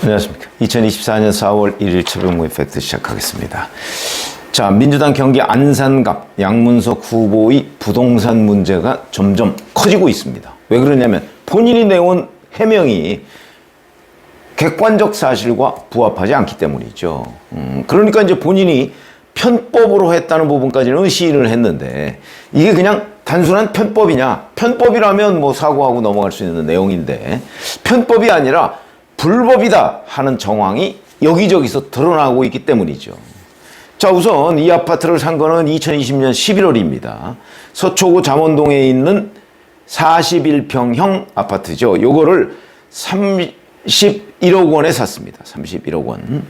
안녕하십니까. 2024년 4월 1일 최병무의 팩트 시작하겠습니다. 자, 민주당 경기 안산갑 양문석 후보의 부동산 문제가 점점 커지고 있습니다. 왜 그러냐면 본인이 내온 해명이 객관적 사실과 부합하지 않기 때문이죠. 그러니까 이제 본인이 편법으로 했다는 부분까지는 시인을 했는데 이게 그냥 단순한 편법이냐? 편법이라면 뭐 사과하고 넘어갈 수 있는 내용인데 편법이 아니라 불법이다 하는 정황이 여기저기서 드러나고 있기 때문이죠. 자, 우선 이 아파트를 산 거는 2020년 11월입니다. 서초구 잠원동에 있는 41평형 아파트죠. 요거를 31억 원에 샀습니다. 31억 원.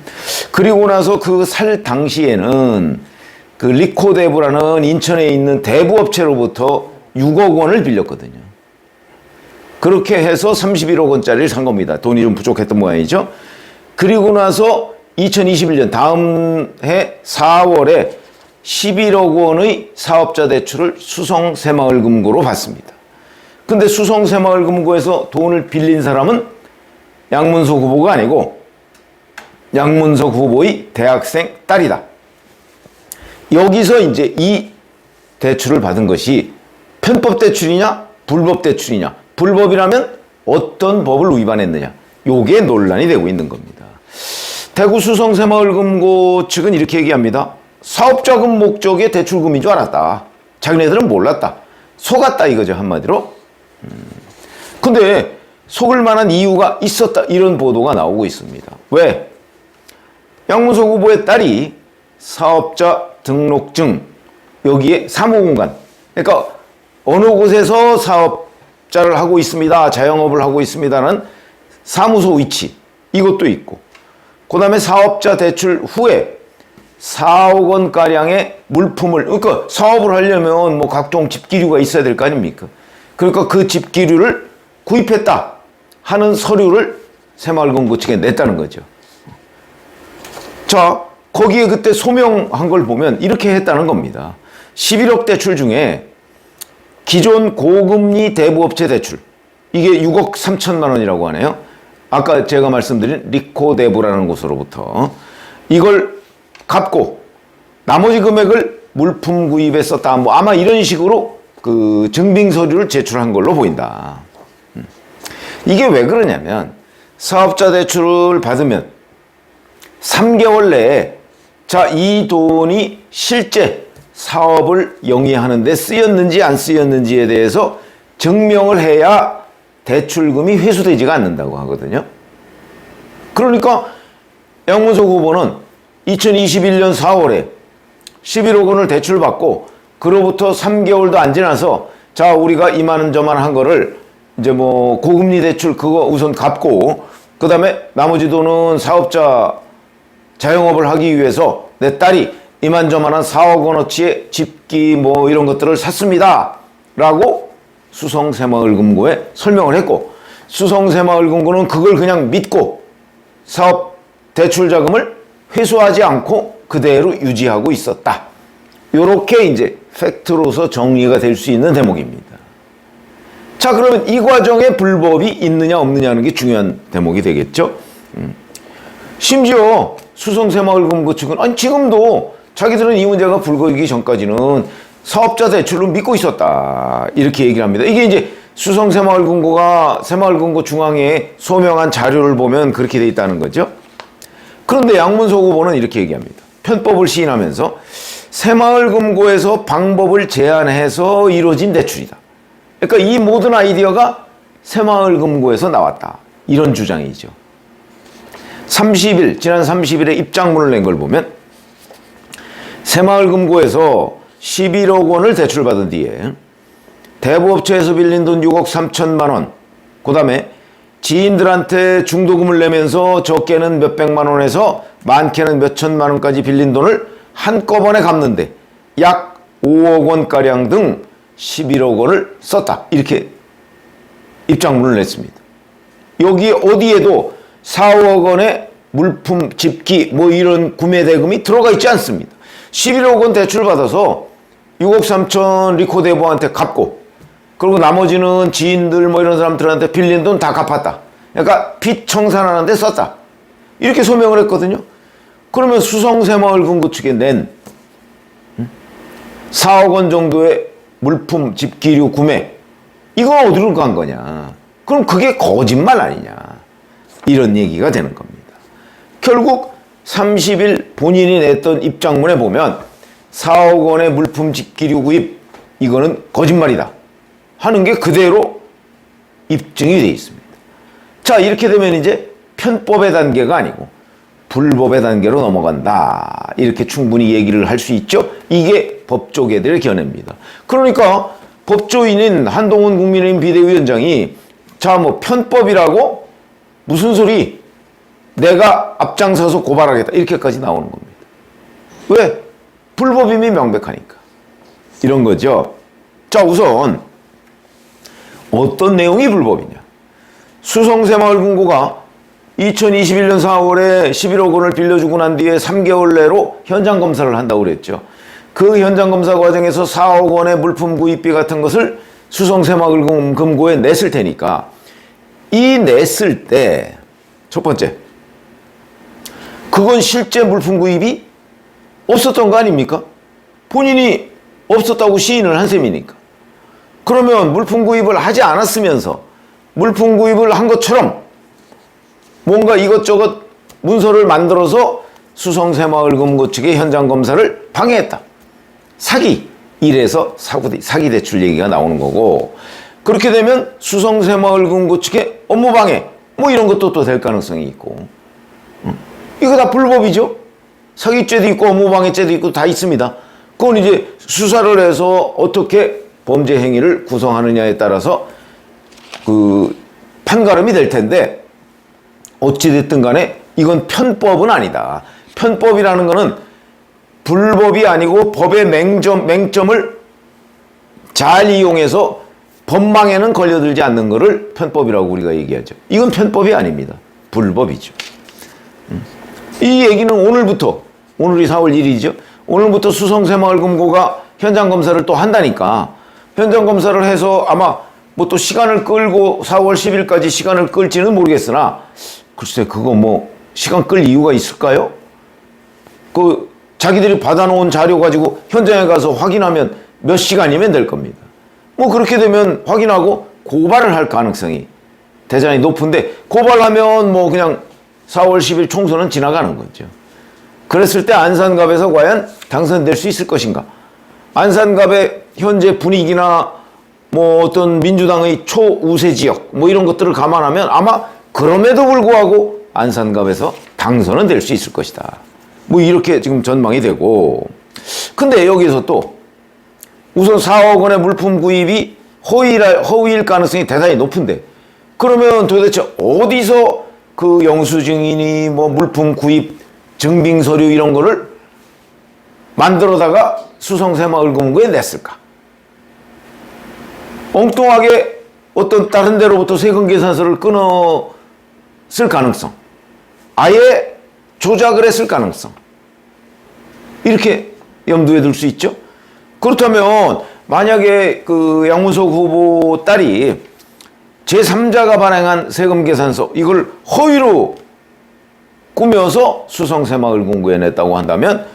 그리고 나서 그 살 당시에는 그 리코대부라는 인천에 있는 대부업체로부터 6억 원을 빌렸거든요. 그렇게 해서 31억 원짜리를 산 겁니다. 돈이 좀 부족했던 모양이죠. 그리고 나서 2021년 다음 해 4월에 11억 원의 사업자 대출을 수성새마을금고로 받습니다. 근데 수성새마을금고에서 돈을 빌린 사람은 양문석 후보가 아니고 양문석 후보의 대학생 딸이다. 여기서 이제 이 대출을 받은 것이 편법 대출이냐 불법 대출이냐, 불법이라면 어떤 법을 위반했느냐, 요게 논란이 되고 있는 겁니다. 대구 수성새마을금고 측은 이렇게 얘기합니다. 사업자금 목적의 대출금인 줄 알았다. 자기네들은 몰랐다. 속았다 이거죠, 한마디로. 근데 속을 만한 이유가 있었다, 이런 보도가 나오고 있습니다. 왜? 양문석 후보의 딸이 사업자 등록증, 여기에 사무공간, 그러니까 어느 곳에서 사업자를 하고 있습니다, 자영업을 하고 있습니다는 사무소 위치, 이것도 있고, 그 다음에 사업자 대출 후에 4억 원가량의 물품을, 그러니까 사업을 하려면 뭐 각종 집기류가 있어야 될 거 아닙니까? 그러니까 그 집기류를 구입했다 하는 서류를 새마을금고 측에 냈다는 거죠. 자, 거기에 그때 소명한 걸 보면 이렇게 했다는 겁니다. 11억 대출 중에 기존 고금리 대부업체 대출, 이게 6억 3천만 원이라고 하네요. 아까 제가 말씀드린 리코대부라는 곳으로부터 이걸 갚고 나머지 금액을 물품 구입에 썼다, 뭐 아마 이런 식으로 그 증빙 서류를 제출한 걸로 보인다. 이게 왜 그러냐면 사업자 대출을 받으면 3개월 내에 자, 이 돈이 실제 사업을 영위하는 데 쓰였는지 안 쓰였는지에 대해서 증명을 해야 대출금이 회수되지가 않는다고 하거든요. 그러니까 양문석 후보는 2021년 4월에 11억 원을 대출받고 그로부터 3개월도 안 지나서 자, 우리가 이만 저만 한 거를 이제 뭐 고금리 대출 그거 우선 갚고 그 다음에 나머지 돈은 사업자 자영업을 하기 위해서 내 딸이 이만저만한 4억 원어치의 집기 뭐 이런 것들을 샀습니다 라고 수성새마을금고에 설명을 했고, 수성새마을금고는 그걸 그냥 믿고 사업 대출 자금을 회수하지 않고 그대로 유지하고 있었다. 요렇게 이제 팩트로서 정리가 될 수 있는 대목입니다. 자, 그러면 이 과정에 불법이 있느냐 없느냐는 게 중요한 대목이 되겠죠. 심지어 수성새마을금고 측은 아니 지금도 자기들은 이 문제가 불거지기 전까지는 사업자 대출로 믿고 있었다, 이렇게 얘기를 합니다. 이게 이제 수성새마을금고가 새마을금고 중앙에 소명한 자료를 보면 그렇게 돼 있다는 거죠. 그런데 양문석 후보는 이렇게 얘기합니다. 편법을 시인하면서 새마을금고에서 방법을 제안해서 이루어진 대출이다. 그러니까 이 모든 아이디어가 새마을금고에서 나왔다, 이런 주장이죠. 지난 30일에 입장문을 낸 걸 보면 새마을금고에서 11억 원을 대출받은 뒤에 대부업체에서 빌린 돈 6억 3천만 원, 그 다음에 지인들한테 중도금을 내면서 적게는 몇백만 원에서 많게는 몇천만 원까지 빌린 돈을 한꺼번에 갚는데 약 5억 원가량 등 11억 원을 썼다, 이렇게 입장문을 냈습니다. 여기 어디에도 4억 원의 물품, 집기, 뭐 이런 구매 대금이 들어가 있지 않습니다. 11억 원 대출 받아서 6억 3천 리코대부한테 갚고, 그리고 나머지는 지인들 뭐 이런 사람들한테 빌린 돈 다 갚았다. 그러니까 빚 청산하는 데 썼다. 이렇게 소명을 했거든요. 그러면 수성새마을금고 측에 낸 4억 원 정도의 물품 집기류 구매, 이건 어디로 간 거냐? 그럼 그게 거짓말 아니냐? 이런 얘기가 되는 겁니다. 결국 30일 본인이 냈던 입장문에 보면 4억 원의 물품 집기류 구입, 이거는 거짓말이다 하는 게 그대로 입증이 되어 있습니다. 자, 이렇게 되면 이제 편법의 단계가 아니고 불법의 단계로 넘어간다, 이렇게 충분히 얘기를 할 수 있죠. 이게 법조계들의 견해입니다. 그러니까 법조인인 한동훈 국민의힘 비대위원장이 자, 뭐 편법이라고? 무슨 소리? 내가 앞장서서 고발하겠다, 이렇게까지 나오는 겁니다. 왜? 불법임이 명백하니까. 이런 거죠. 자, 우선 어떤 내용이 불법이냐? 수성새마을금고가 2021년 4월에 11억 원을 빌려주고 난 뒤에 3개월 내로 현장 검사를 한다고 그랬죠. 그 현장 검사 과정에서 4억 원의 물품 구입비 같은 것을 수성새마을금고에 냈을 테니까, 이 냈을 때 첫 번째, 그건 실제 물품 구입이 없었던 거 아닙니까? 본인이 없었다고 시인을 한 셈이니까. 그러면 물품 구입을 하지 않았으면서 물품 구입을 한 것처럼 뭔가 이것저것 문서를 만들어서 수성새마을금고 측의 현장 검사를 방해했다. 사기. 이래서 사기 대출 얘기가 나오는 거고, 그렇게 되면 수성새마을금고 측의 업무 방해, 뭐 이런 것도 또 될 가능성이 있고, 이거 다 불법이죠. 사기죄도 있고 업무방해죄도 있고 다 있습니다. 그건 이제 수사를 해서 어떻게 범죄 행위를 구성하느냐에 따라서 그 판가름이 될 텐데, 어찌됐든 간에 이건 편법은 아니다. 편법이라는 거는 불법이 아니고 법의 맹점을 잘 이용해서 법망에는 걸려들지 않는 거를 편법이라고 우리가 얘기하죠. 이건 편법이 아닙니다. 불법이죠. 이 얘기는 오늘부터, 오늘이 4월 1일이죠. 오늘부터 수성새마을금고가 현장 검사를 또 한다니까, 현장 검사를 해서 아마 뭐 또 시간을 끌고 4월 10일까지 시간을 끌지는 모르겠으나, 글쎄 그거 뭐 시간 끌 이유가 있을까요? 그 자기들이 받아놓은 자료 가지고 현장에 가서 확인하면 몇 시간이면 될 겁니다. 뭐 그렇게 되면 확인하고 고발을 할 가능성이 대단히 높은데, 고발하면 뭐 그냥 4월 10일 총선은 지나가는 거죠. 그랬을 때 안산갑에서 과연 당선될 수 있을 것인가? 안산갑의 현재 분위기나 뭐 어떤 민주당의 초우세 지역 뭐 이런 것들을 감안하면 아마 그럼에도 불구하고 안산갑에서 당선은 될 수 있을 것이다. 뭐 이렇게 지금 전망이 되고, 근데 여기서 또 우선 4억 원의 물품 구입이 허위일 가능성이 대단히 높은데, 그러면 도대체 어디서 그 영수증이니 뭐 물품 구입 증빙 서류 이런 거를 만들어다가 수성새마을금고에 냈을까? 엉뚱하게 어떤 다른 데로부터 세금 계산서를 끊었을 가능성, 아예 조작을 했을 가능성, 이렇게 염두에 둘 수 있죠. 그렇다면 만약에 그 양문석 후보 딸이 제3자가 발행한 세금 계산서, 이걸 허위로 꾸며서 수성새마을금고에 냈다고 한다면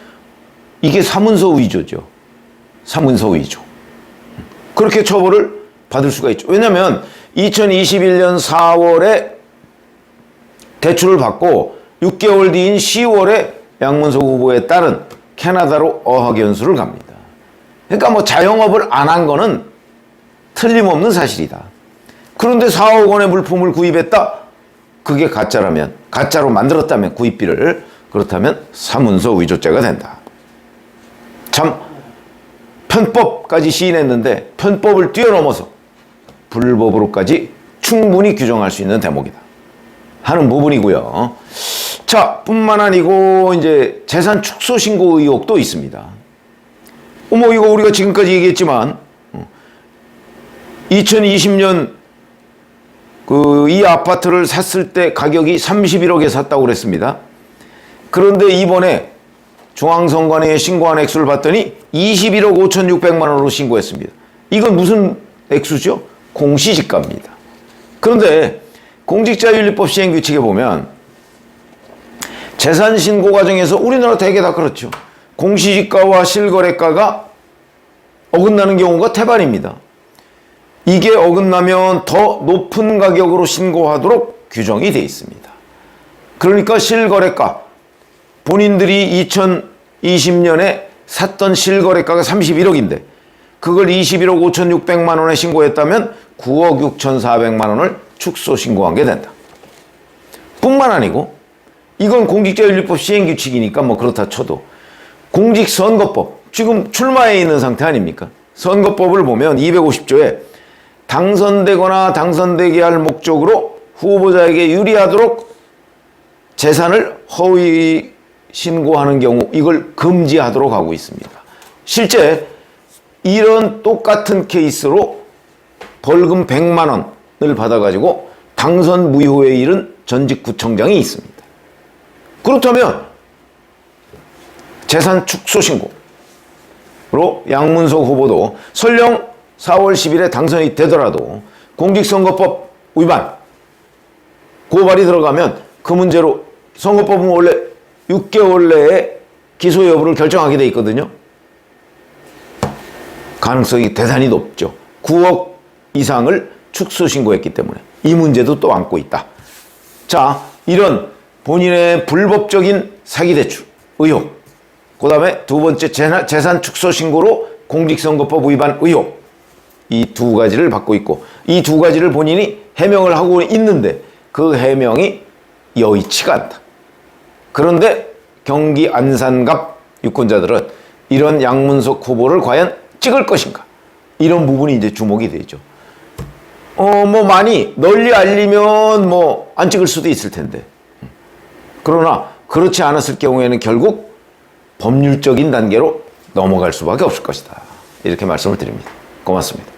이게 사문서 위조죠. 사문서 위조. 그렇게 처벌을 받을 수가 있죠. 왜냐하면 2021년 4월에 대출을 받고 6개월 뒤인 10월에 양문석 후보의 딸은 캐나다로 어학연수를 갑니다. 그러니까 뭐 자영업을 안 한 거는 틀림없는 사실이다. 그런데 4억 원의 물품을 구입했다? 그게 가짜라면, 가짜로 만들었다면 구입비를, 그렇다면 사문서 위조죄가 된다. 참 편법까지 시인했는데 편법을 뛰어넘어서 불법으로까지 충분히 규정할 수 있는 대목이다 하는 부분이고요. 자, 뿐만 아니고 이제 재산 축소 신고 의혹도 있습니다. 이거 우리가 지금까지 얘기했지만 2020년 이 아파트를 샀을 때 가격이 31억에 샀다고 그랬습니다. 그런데 이번에 중앙선관위에 신고한 액수를 봤더니 21억 5,600만 원으로 신고했습니다. 이건 무슨 액수죠? 공시지가입니다. 그런데 공직자윤리법 시행규칙에 보면 재산 신고 과정에서 우리나라 대개 다 그렇죠. 공시지가와 실거래가가 어긋나는 경우가 태반입니다. 이게 어긋나면 더 높은 가격으로 신고하도록 규정이 되어 있습니다. 그러니까 실거래가, 본인들이 2020년에 샀던 실거래가가 31억인데 그걸 21억 5,600만 원에 신고했다면 9억 6,400만 원을 축소 신고한 게 된다. 뿐만 아니고 이건 공직자윤리법 시행규칙이니까 뭐 그렇다 쳐도 공직선거법, 지금 출마해 있는 상태 아닙니까? 선거법을 보면 250조에 당선되거나 당선되게 할 목적으로 후보자에게 유리하도록 재산을 허위 신고하는 경우 이걸 금지하도록 하고 있습니다. 실제 이런 똑같은 케이스로 벌금 100만 원을 받아가지고 당선 무효에 이른 전직구청장이 있습니다. 그렇다면 재산 축소 신고로 양문석 후보도 설령 4월 10일에 당선이 되더라도 공직선거법 위반 고발이 들어가면 그 문제로 선거법은 원래 6개월 내에 기소 여부를 결정하게 돼 있거든요. 가능성이 대단히 높죠. 9억 이상을 축소 신고했기 때문에 이 문제도 또 안고 있다. 자, 이런 본인의 불법적인 사기대출 의혹, 그 다음에 두 번째 재산 축소 신고로 공직선거법 위반 의혹, 이 두 가지를 받고 있고 이 두 가지를 본인이 해명을 하고 있는데 그 해명이 여의치가 않다. 그런데 경기 안산갑 유권자들은 이런 양문석 후보를 과연 찍을 것인가? 이런 부분이 이제 주목이 되죠. 뭐 많이 널리 알리면 뭐 안 찍을 수도 있을 텐데. 그러나 그렇지 않았을 경우에는 결국 법률적인 단계로 넘어갈 수밖에 없을 것이다. 이렇게 말씀을 드립니다. 고맙습니다.